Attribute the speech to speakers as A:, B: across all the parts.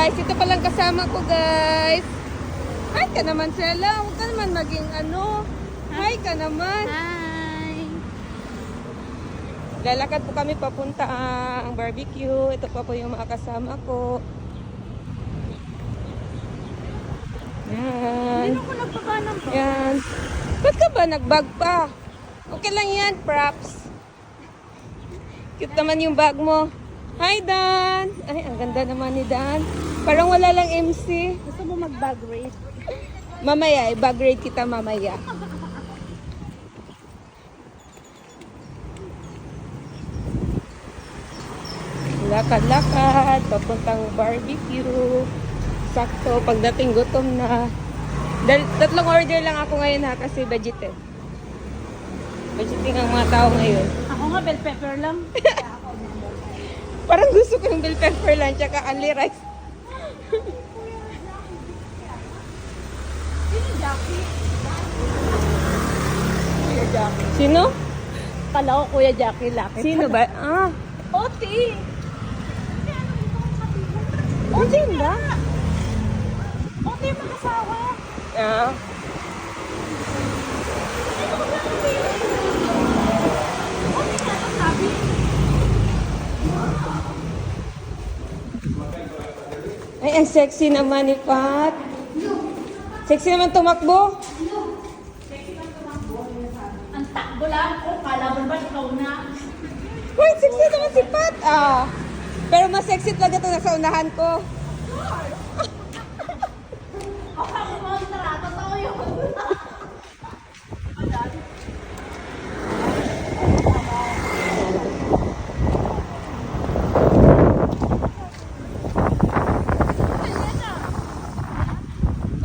A: guys, ito palang kasama ko guys. Hi ka naman Sela, huwag ka naman maging ano. Hi ka naman.
B: Hi!
A: Lalakad po kami papunta ang barbecue. Ito pa po yung mga kasama ko. Yan.
B: Hindi ako nagpapanang pa.
A: Yan. Ba't ka ba nagbag pa? Okay lang yan, props. Cute naman yung bag mo. Hi, Dan! Ay, ang ganda naman ni Dan. Parang wala lang MC.
B: Gusto mo mag-bag race?
A: Mamaya, bag raid kita mamaya. Lakad-lakad, papuntang barbecue. Sakto, pagdating gutom na. Tatlong order lang ako ngayon ha, kasi budget eh. Budgeting ang mga tao ngayon.
B: Ako nga, bell pepper lang.
A: Parang gusto ko yung bell pepper lang, tsaka only rice.
B: Sino Jackie? Kuya Jackie.
A: Sino?
B: Kala ko Kuya Jackie Lucky.
A: Sino ba? Ah,
B: Oti!
A: Oti ba?
B: Oti mag-asawa.
A: Ah.
B: Oti nga ang sabi.
A: Ay, ang sexy naman ni Pat. Sexy naman tumakbo.
B: Ang takbo lang ko. Kalaban ba ikaw na?
A: Uy, sexy naman si Pat. Ah. Pero mas sexy talaga ito nasa unahan ko.
B: Baka mo mga narata. Totoo yun.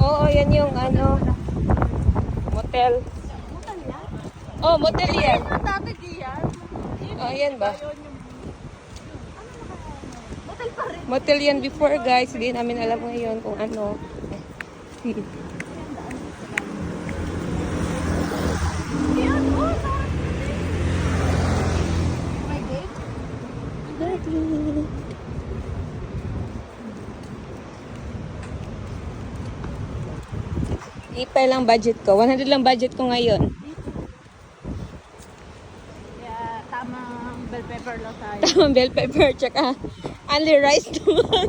A: Oo, yan yung ano, motel. Oh, motel yan.
B: Dati diyan.
A: Oh, yan ba?
B: Hotel pa rin.
A: Motel yan before guys. Hindi namin alam ngayon kung ano.
B: Yan, oh, my gate.
A: Ipay lang budget ko. 100 lang budget ko ngayon.
B: Kaya tamang bell pepper lang tayo.
A: Tamang bell pepper, tsaka only rice naman.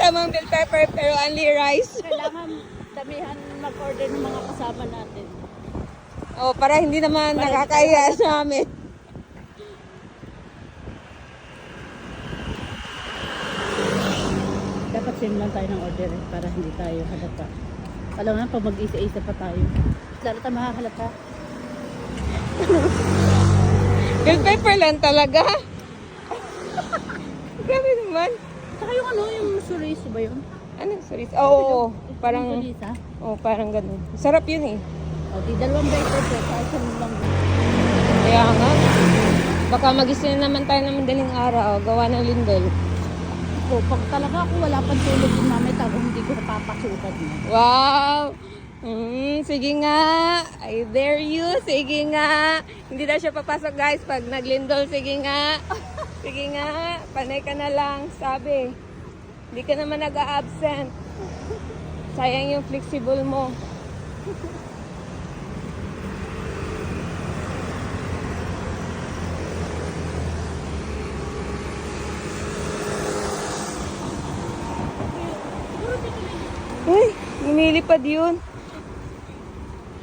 A: Tamang bell pepper, pero only rice.
B: Kailangan damihan mag-order ng mga kasama natin.
A: Oh, para hindi naman nakakaya sa amin.
B: Dapat same lang tayo ng order para hindi tayo halata. Alam na pag mag-isa-isa pa tayo. Lalo tayo makahalata.
A: Bell pepper lang talaga. Grabe naman.
B: Saka yung ano, yung chorizo ba yun?
A: Ano, sorry. Oo, parang,
B: Chorizo?
A: parang ganun. Sarap yun eh.
B: O, di dalawang bell pepper. Kasi lang.
A: Kaya nga. Baka magising na naman tayo ng madaling araw. Gawa ng lindol.
B: O, pag talaga ako wala pang tulog yung mamay tago, hindi ko napapasukan mo.
A: Wow! Sige nga. I dare you. Sige nga. Hindi na siya papasok guys pag naglindol. Sige nga. Sige nga. Panay ka na lang. Sabi. Hindi ka naman nag-a-absent. Sayang yung flexible mo. Uy, lumilipad yun.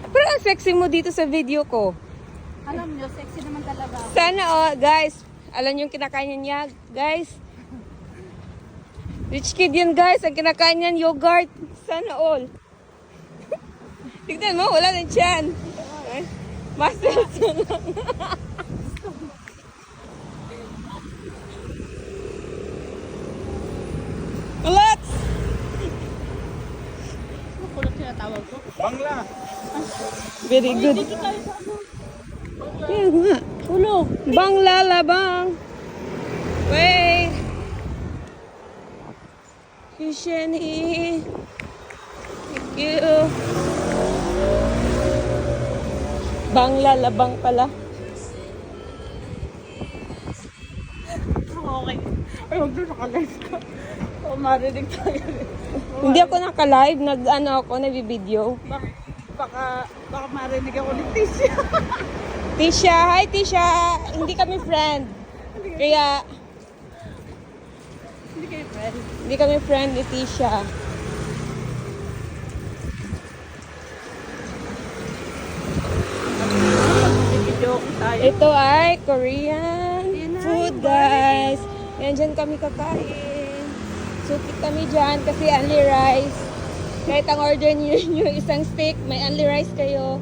A: Pero ang sexy mo dito sa video ko.
B: Alam nyo, sexy naman talaga ako.
A: Sana guys, alam yung kinakain niya, guys. Rich kid yan guys, ang kinakain niyan yogurt. Sana all. Tignan mo, wala na tiyan. Muscles na lang. Let's!
B: Ano kulot tinatawag ko?
C: Bangla.
A: Very good.
B: Dito tayo sa ano?
A: Yan nga.
B: Ulo.
A: Bang lalabang. Wait. Shani. Thank you. Bang lalabang pala.
B: Okay. Ay, huwag doon naka-live ka. O, marinig tayo.
A: Hindi ako naka-live, nag-video.
B: Baka marinig ako ni Tisha.
A: Tisha, hi Tisha! Hindi kami friend. Kaya,
B: Hindi kayo friend.
A: hindi kami friend ni Tisha.
B: Video tayo.
A: Ito ay Korean food, guys. Yan, dyan kami kakain. Sukit kami dyan kasi only rice. Kahit ang order niyo yung isang steak, may only rice kayo.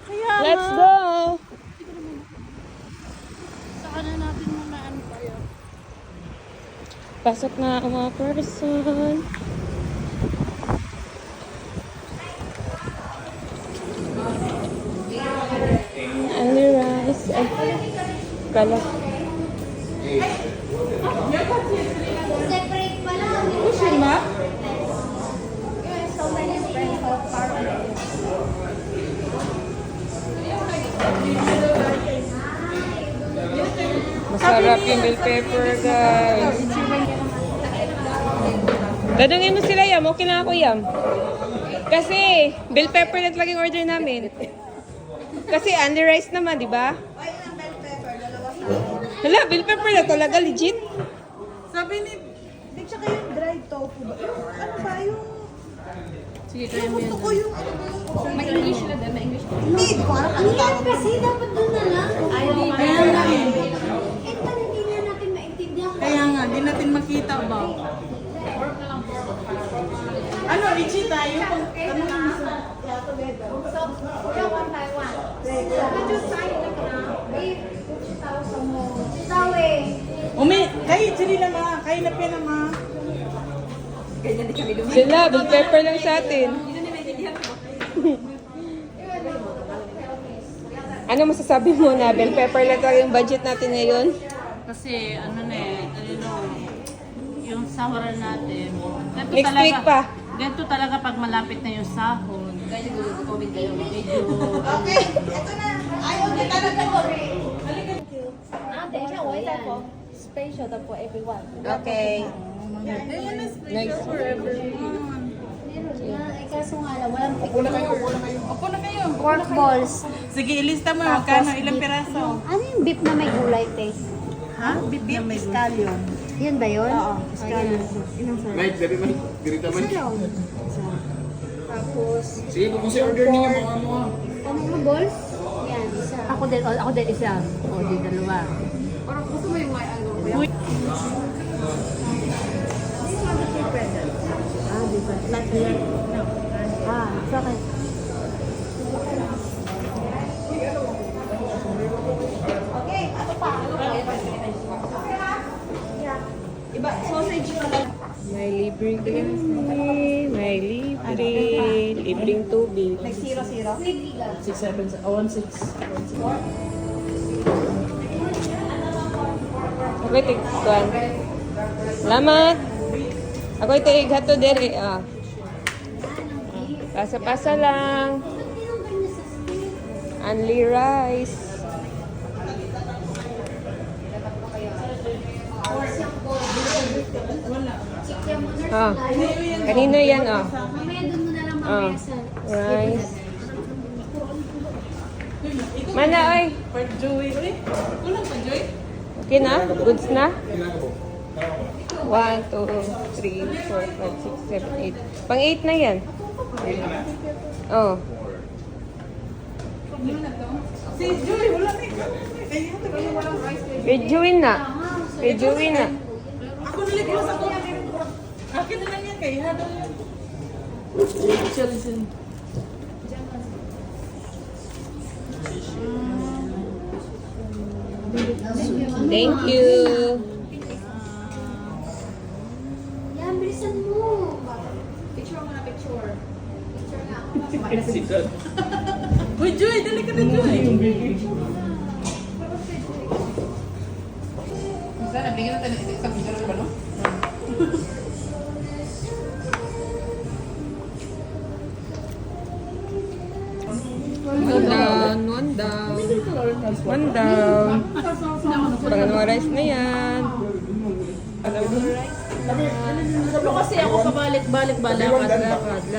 B: Kaya
A: Let's go!
B: Saka na natin mamaan tayo.
A: Pasok na ang mga person. Only rice. Ay, kalat.
C: Separate pala.
B: Pusin ma?
C: So many friends of
A: Masarap yung bell pepper, guys. Tanungin mo sila, Yam. Okay lang ako, Yam. Kasi, bell pepper na talagang order namin. Kasi only rice naman, di ba? Hala, bell pepper na talaga, legit.
B: Sabi ni...
D: Di tsaka yung dried tofu ba? Yung ano ba yung...
B: Sige, kaya mo
D: Gusto
B: yan.
D: ko yung ano ba yung...
A: May English na din, may English.
D: Hindi, di ko alam ano tawag.
C: kasi dapat doon na lang.
B: Kaya nga eh.
C: Ito hindi na natin maintindihan.
B: Kaya nga, di natin makita ba? Ano, Richie tayo? Ano yung isa? Umi, kahit sila na ma, kahit na pina ma.
A: Sila, bell pepper lang sa atin. Ano masasabi mo na bell pepper lang talaga yung budget natin ngayon?
B: Kasi ano na eh, yung sawaran natin. Ganito
A: Next week pa.
B: Ganito talaga pag malapit na yung sahod. Kaya comment kayo. Medyo...
D: Okay, eto na. Ayaw na talaga ko.
C: Special na po everyone.
A: Okay. Nice.
C: Kaso nga lang, walang
B: Upo na kayo.
C: pork balls.
B: Sige, ilista mo.
C: Tapos
B: Magkano? Ilang
C: beef.
B: piraso?
C: Ano yung beef na may gulay, te?
B: Ha? Beef na may scallion.
C: Yun ba yun?
B: Oo,
C: scallion.
E: Mike, sabi man, girita man.
C: Tapos,
E: Sige, kung si order niya, mga mo.
C: ano mga balls? Yan, isa.
B: Ako din isa. O, di dalawa.
C: Ah, di ba? Flat here. Ah, it's okay.
A: May libre kami. May libre. Libreng tubig.
D: Like 0-0.
B: 6-7, 1-6.
A: Ako tigkuan. Salamat. Ako tighato dere. Ah. Pasa-pasa lang. Only rice. Ah. Kanino yan, ah?
C: Mamaya doon mo na lang
A: Ah.
C: mamaya sa...
A: Rice. Mana, oy.
B: Per Joey. Uy, kulang pa Joey?
A: Okay na? Goods na? 1, 2, 3, 4, 5, 6, 7, 8. Pang 8 na yan. Oh.
B: Si Joey, wala na ikaw. Kaya ito kaya walang rice.
A: Rejuin na. Rejuin na.
B: Ako nilagay sa ko. Akin na lang yan kaya. Children.
A: Thank you.
C: Yan, bilisan mo.
B: Uy, Joy, dali ka na, Joy. Sana, bigyan natin isang picture ba, no?
A: Ganda. down. One down. Pangan mga rice na yan. Alam mo,
B: Pero kasi ako pabalik-balik ba, lakad.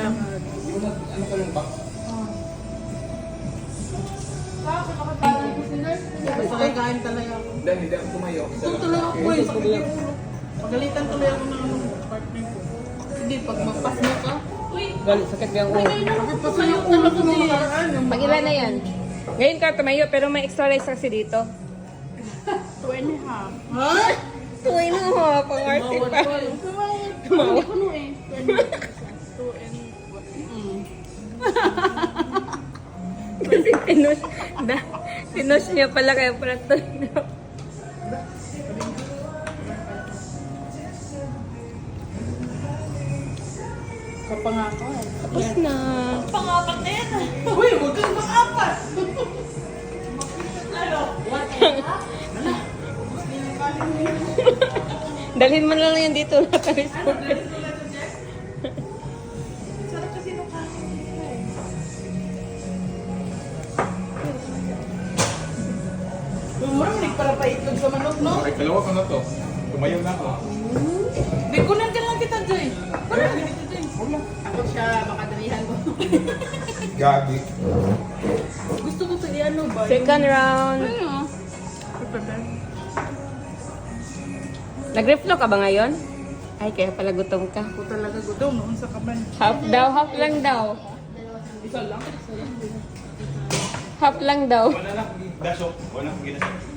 D: Pagkain talaga ako.
E: Hindi ako tumayo.
D: Tuloy ako eh. Sakit yung ulo. Pagalitan tuloy ako ng partner ko. Hindi, pag magpas mo ka.
A: galit, sakit yung ulo.
D: Bakit pa sa'yo ulo ko nung nakaraan?
A: Pag ilan na yan? Ngayon ka tumayo, pero may extra rice kasi dito.
B: 2.5.
D: Ha?
A: Tuwing na ho, pang-arte pa.
B: Tumawa. Puno eh. 2
A: Kasi pinush niya pala kaya pala tuloy na.
B: Kapangako eh.
A: Tapos na.
B: Pangapat na yan.
D: Uy, huwag kang makapat!
A: Dalhin mo na lang yan dito.
D: Murang nagpara pa itlog sa manok, no?
E: Ay, kalawa ka na to. Tumayo na ako.
D: Bikunan ka lang kita, Joy. Parang ganito, Joy.
B: Ako siya, makadalihan ko.
E: Gabi.
B: Gusto ko ito i-ano ba?
A: Second round.
B: Ano?
A: Nag-reflow ka ba ngayon? Ay, kaya pala gutom ka.
D: Ako talaga gutom noon sa kaban.
A: Half daw, half lang daw.
D: Isa lang.
A: Half lang daw.
E: Wala na, dasok. Wala na, ginasok.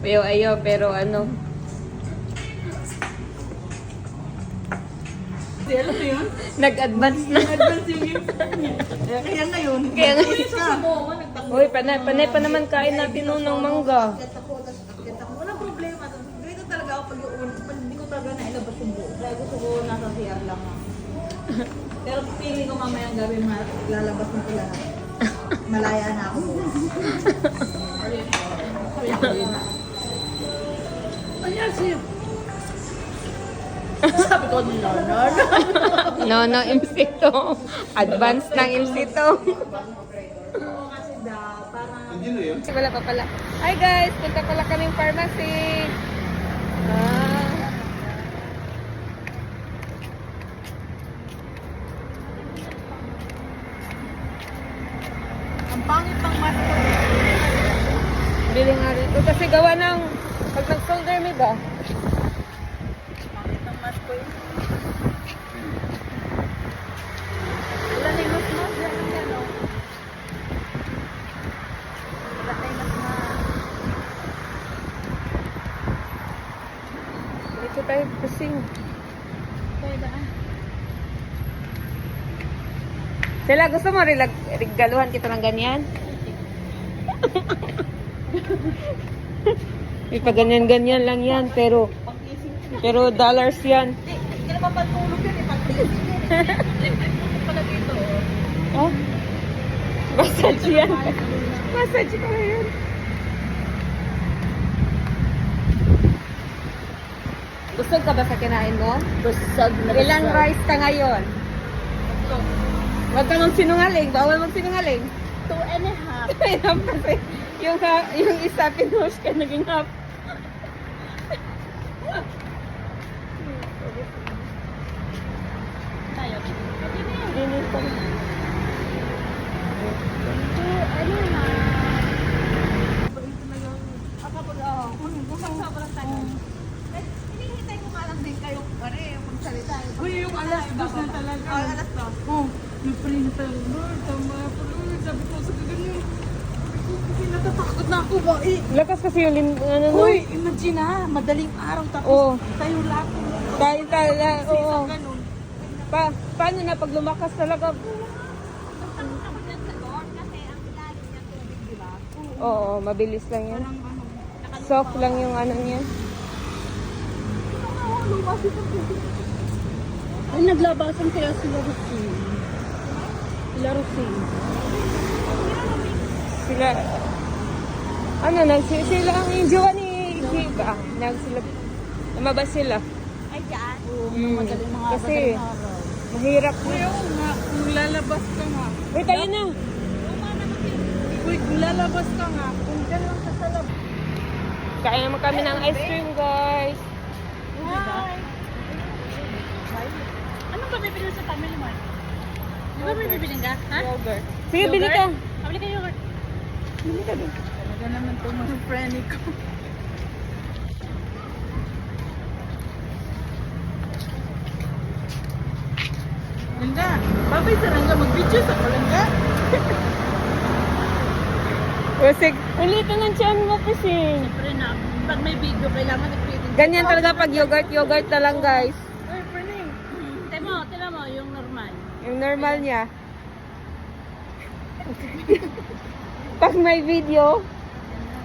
A: Ayaw, pero ano.
D: Di, alam mo yun?
A: Nag-advance na.
D: Advance yung gift. Kaya ngayon,
A: Kaya nga.
D: isa.
A: Uy, panay pa naman kain natin noon ng mangga.
D: Walang problema. Ganito talaga ako pag hindi ko talaga nailabas yung buo. Kaya gusto ko nasa CR lang ako. Pero feeling ko mamayang gabi lalabas na ko lahat. Malaya na ako.
B: Ayan siya. Sabi ko nila,
A: No, MC to. Advance ng MC to.
D: Oo, kasi daw, parang
E: Hindi na yun.
A: Wala pa pala. Hi guys, punta pala kaming pharmacy. Ah.
D: ang pangit ng mask ko.
A: Bili nga rin. ito. Kasi gawa ng pag nag-shoulder me ba?
D: Pangit ng mask ko yun. Wala na yung mas yan. Ano? Wala na yung mas.
A: Dito tayo pusing. Sila, gusto mo regaluhan kita ng ganyan? May pa ganyan-ganyan lang yan, pero dollars yan.
D: Hindi na mapatulog yun. Ipag-isip yun. Pala dito.
A: Oh? Massage yan. Massage ko na yun. Busog ka ba sa kinain mo?
B: busog na
A: Ilang rice ka ngayon? Huwag ka magsinungaling. Bawal magsinungaling.
B: 2.5.
A: Ayun kasi yung isa pinush ka naging half.
B: Tayo.
A: Dinis pa.
D: Uy, yung alas dos na talaga. Alas dos. Oh, may printer. Lord, tama po. Lord, sabi ko sa ganyan. Kasi natatakot na ako ba?
A: Lakas kasi yung ano no?
D: Uy, imagine ha, madaling araw tapos
A: Oo.
D: tayo lahat.
A: Tayo, oo.
D: Ganun.
A: Paano na pag lumakas talaga? Oo, mabilis lang yan. Soft lang yung ano niya.
B: Ay, naglabasan kaya sila Rosie. Sila Rosie.
A: Sila, ano, sila ang yung jowa ni Giba. Lumabas sila.
B: Ay, dyan.
A: Mm.
B: Madaling mga
A: Kasi,
B: madaling araw.
A: mahirap na.
D: Oo nga,
C: Kung lalabas ka nga.
A: Uy, tayo na.
C: Uy, kung lalabas ka nga. Kung dyan lang ka sa labas.
A: Kain naman kami ng ice cream, guys.
B: Anong ba bibili sa family mart? Di ba may bibiling ka? Ha?
A: Yogurt. Sige, bili ka.
B: Pabili ka yogurt.
A: Bili ka din.
C: Talaga naman itong mga friendly ko. Langga, babay sa Langga, mag-video sa Langga.
A: Usig. Ulitin ang tiyan mo, Pising.
B: Siyempre na, pag may video, kailangan nag-create.
A: Ganyan talaga pag yogurt na lang, guys.
C: Ay, Perning.
B: Tila mo, yung normal.
A: Yung normal niya. Pag may video,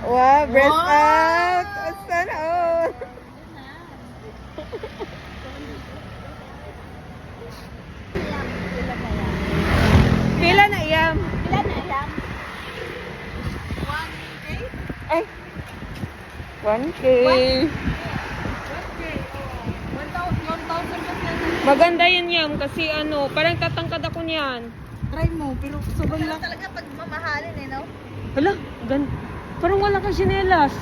A: wow, breast out. Sana all. Pila na iyam?
B: Pila na yan?
A: Ay. 1K.
C: 1,000 kasi yan.
A: Maganda yun yam kasi ano, parang tatangkad ako niyan.
C: Try mo, pero sobrang lang.
D: Talaga pag mamahalin eh, no?
A: Hala, parang wala kang sinelas.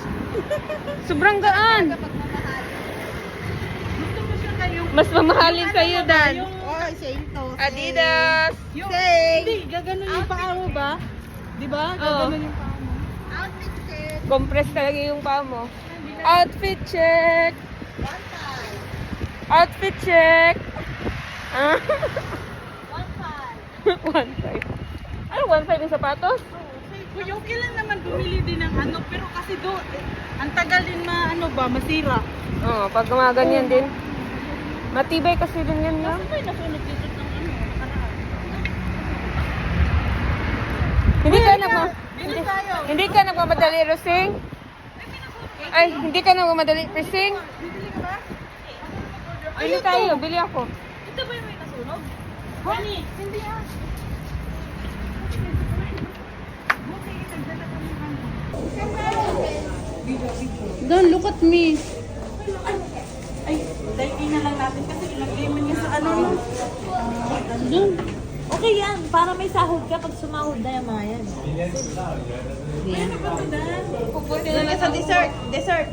A: Sobrang gaan.
D: Pag mamahalin.
C: Gusto mo siya kayong...
A: Mas mamahalin sa'yo, Dan.
D: Oh, same to.
A: Adidas.
C: Yung,
D: Say.
C: hindi, gaganon yung paa mo ba? Di ba? Gaganon yung paa mo.
D: Outfit check.
A: Compress talaga yung paa mo. Outfit check.
D: One time.
A: Outfit check. Ah,
D: 1,500.
A: 1.5. Ano, 1.5 yung sapatos?
C: Uy, okay lang naman bumili din ng ano, pero kasi ang tagal din masira.
A: Oo, pag mga ganyan din. Matibay kasi din yan, no?
B: Ay, nasunod dito ng nakaraan.
A: Hindi ka nagmamadali, Rosing? Ay, hindi ka nagmamadali, Rosing? Bili tayo, bili ako.
B: Ito ba yung may nasunog? Honey, hindi ah.
C: Don't look at me. Ay, dahil na lang natin kasi ilagay mo niya sa ano no.
B: Doon.
D: Okay yan, para may sahod ka pag sumahod na yung mga yan.
A: Pupunti
D: Doon ka sa dessert. Dessert.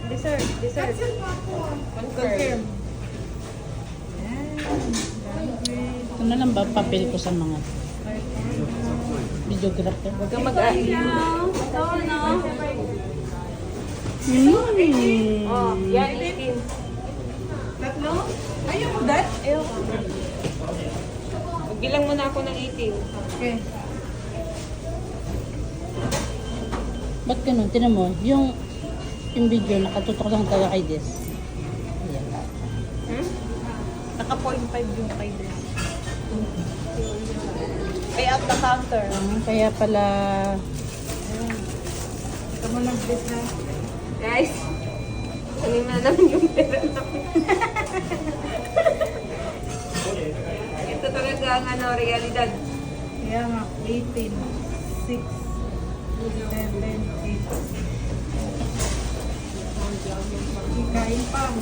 A: Confirm.
B: Ito na lang ba papel ko sa mga videographer?
A: Huwag kang mag-ain. Oh, yan, 18.
C: Tatlo? Ayaw mo, Dad?
A: Bilang mo na ako ng 18.
C: Okay.
B: Ba't ganun? Tinan mo, yung video nakatutok lang talaga kay Des.
A: Hmm?
D: Naka 0.5 yung kay Dres. Pay out the counter.
B: Kaya pala...
C: Ito mo lang, Dres na.
A: Guys, saling na naman yung pera namin. Ito talaga ang ano, realidad.
C: Kaya nga, 18, 6, 7, 8. Kain pa.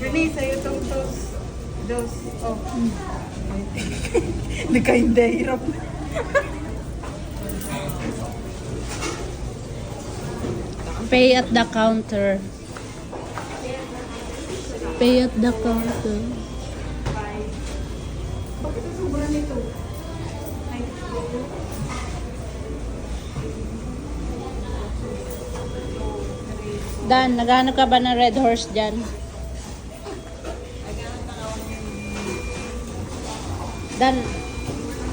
C: Renee, sa'yo itong dos. Oh. Hindi ka hindi hirap.
B: Pay at the counter. Pay at the counter. Dan, naghahanap ka ba ng red horse dyan?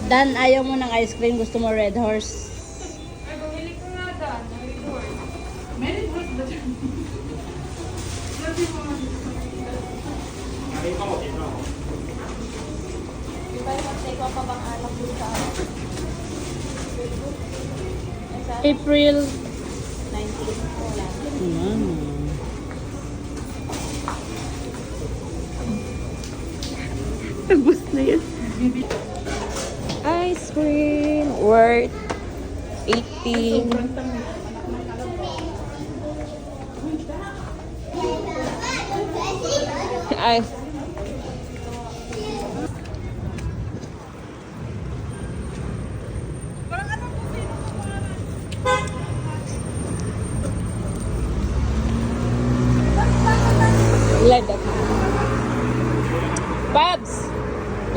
B: Dan, ayaw mo ng ice cream, gusto mo red horse?
A: Ay, bumili ko nga Dan.
C: Meron ba ba dyan?
B: April 19.
A: Tapos na yan. Ice cream worth 18. Ay.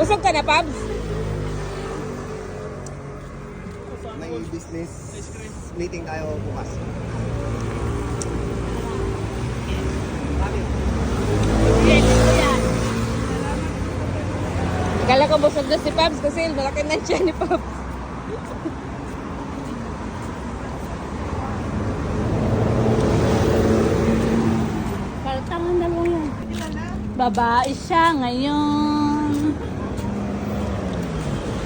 A: Busog ka na, Pabs?
F: May business meeting tayo bukas.
A: Akala ko busog na si Pabs kasi malaki na siya ni Pabs.
B: Palatang ang dalawa yan. Babae siya ngayon.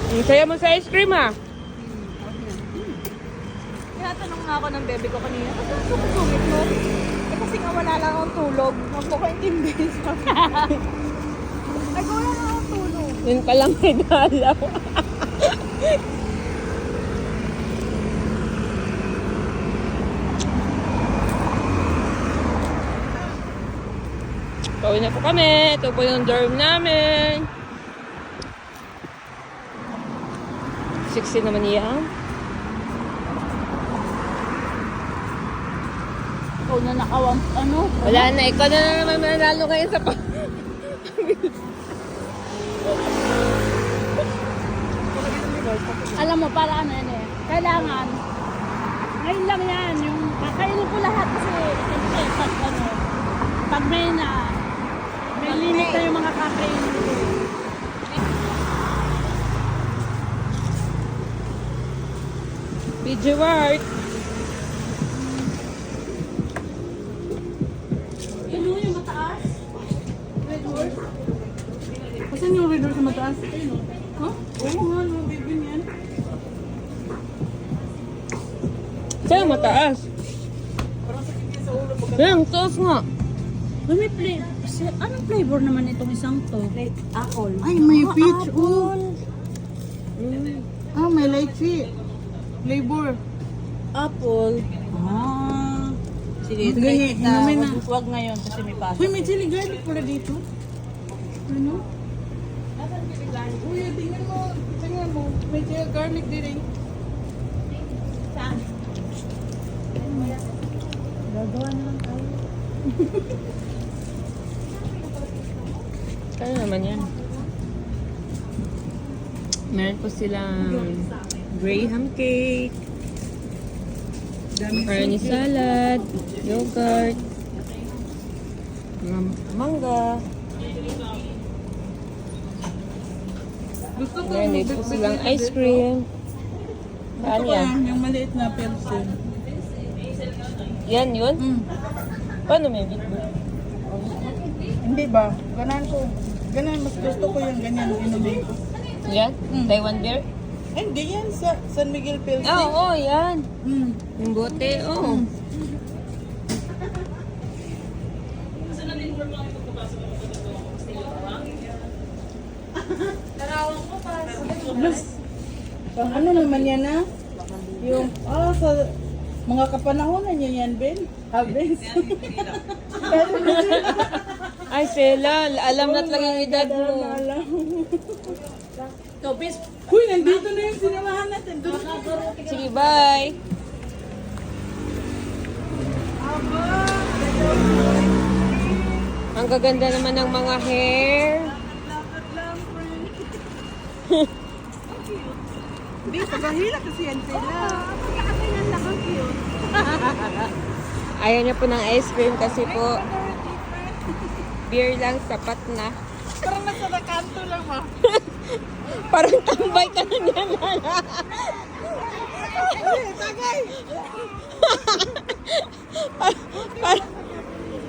A: Ang saya mo sa ice cream, ha?
D: Tinatanong nga ako ng bebe ko kanina, kasi ang sungit mo. Eh kasi nga wala lang akong tulog. Magpukaintindi siya. Ay, wala lang akong tulog.
A: Yun palang may dalaw. Pauwi na po kami. Ito po yung dorm namin. 60 naman yan.
B: Ikaw na nakawang, ano?
A: Wala na. Ikaw na naman manalo ngayon sa
B: Alam mo, para ano yan eh. Kailangan, ngayon lang yan, yung kakainin ko lahat kasi, siyempre, pag may limit na yung mga kakainin ko.
A: video art.
C: Ano yung mataas? Red horse? Saan yung red horse sa mataas? Huh? Oo nga, no, baby yan.
A: Saan mataas? Yan, taas nga.
B: Uy, may anong flavor naman itong isang to?
D: Apple.
C: Ay, may peach. Oh. Ah, may lychee. Flavor.
D: Apple.
C: Ah.
D: Sige,
C: Sige, inumin na.
D: Huwag ngayon kasi may pasok.
C: Uy, may chili garlic pala dito. Ano? Uy, tingnan mo. Tingnan mo. May chili garlic din eh.
B: Gagawa na lang tayo.
A: Kaya naman yan. Meron po silang graham cake, macaroni salad, yogurt, mga mangga.
C: Gusto ko
A: Meron dito po silang ice cream. Saan
C: Gusto ko
A: yan?
C: yung maliit na Pepsi.
A: Yan yun? Paano may bitbit?
C: Hindi ba? Ganan ko. Ganan, mas gusto ko yung ganyan inumin ko.
A: Yan? Taiwan beer?
C: Ay, hindi yan sa San Miguel Pepsi.
A: Oo, yan.
C: Mm.
A: Yung bote, oo.
C: Plus, pang ano naman yan na? Yung, sa mga kapanahonan niya yan, Ben. Habes.
A: Ay, Sela, alam na't lang yung edad mo.
C: Alam. Uy, nandito na yung sinamahan natin. Doon.
A: Sige, bye. Ang gaganda naman ng mga hair.
C: Hindi, pagkahila kasi yan sila.
A: Ayaw niya po ng ice cream kasi po beer lang, sapat na.
C: Parang nasa nakanto lang ha.
A: Parang tambay ka na niya na.
C: Tagay!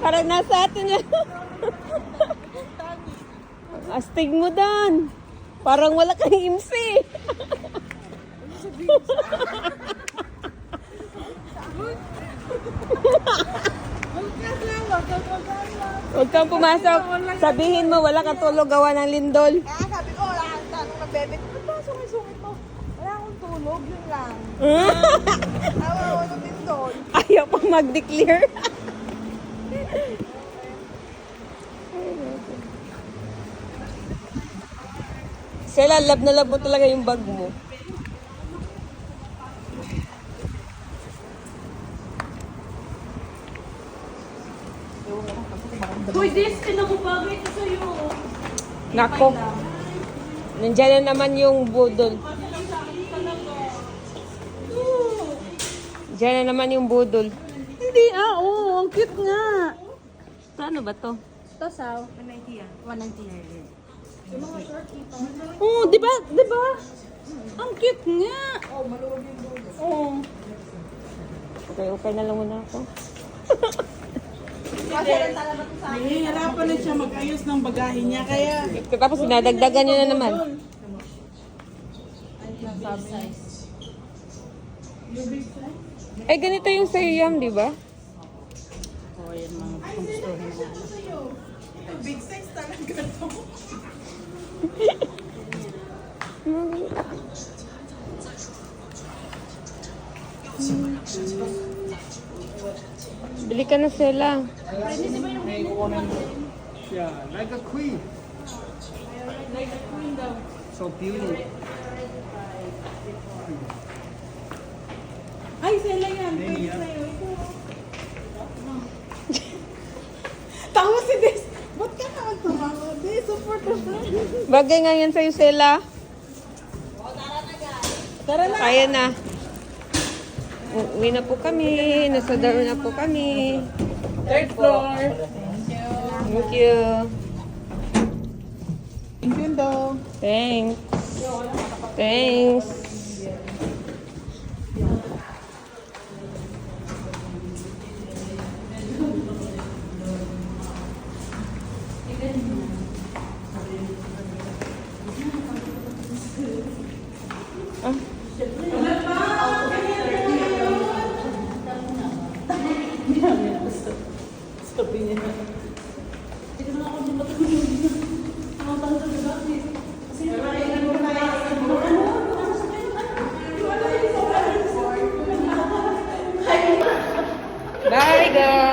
A: Parang nasa atin yan. Astig mo dan. Parang wala kang imsi. Huwag kang pumasok. Sabihin mo, wala kang tulog gawa ng lindol.
D: Kaya sabi ko, wala kang tanong ng bebe ko. Ba't ba sungit-sungit mo? Wala akong tulog, yun lang. Ayaw ako ng lindol.
A: Ayaw pang mag-declare. Sela, love na love mo talaga yung bag mo.
B: Uy, this, kinamubagay ko sa'yo.
A: Nako. Nandiyan na naman yung budol. Diyan na naman yung budol.
C: Hindi, oo. Ang cute nga.
A: Paano ba to?
B: Ito, Saw. 190 yan. 190.
C: Oo, di ba? Di ba? Ang cute nga. Oo.
A: Okay na lang muna ako.
C: Nahihirapan na siya mag-ayos ng bagahe niya, kaya...
A: Tapos sinadagdagan nyo na naman. Ay, ganito yung sa'yo Yam, di ba?
B: Oo, yan mga gustuhin na.
C: Big size talaga to.
A: Bili ka na sila.
F: Yeah, like a queen. So beautiful.
C: Ay, sila yan. Pwede sa'yo. Ito. Tawa si Des. Ba't ka naman tumawa? Des, support na siya.
A: Bagay nga yan sa'yo, Sela.
C: Tara na.
A: Kaya na. Uwi na po kami. Nasa daro na po kami.
C: Third floor.
A: Thank you.
C: Thank you, daw.
A: Thanks. Thanks. Bye, guys.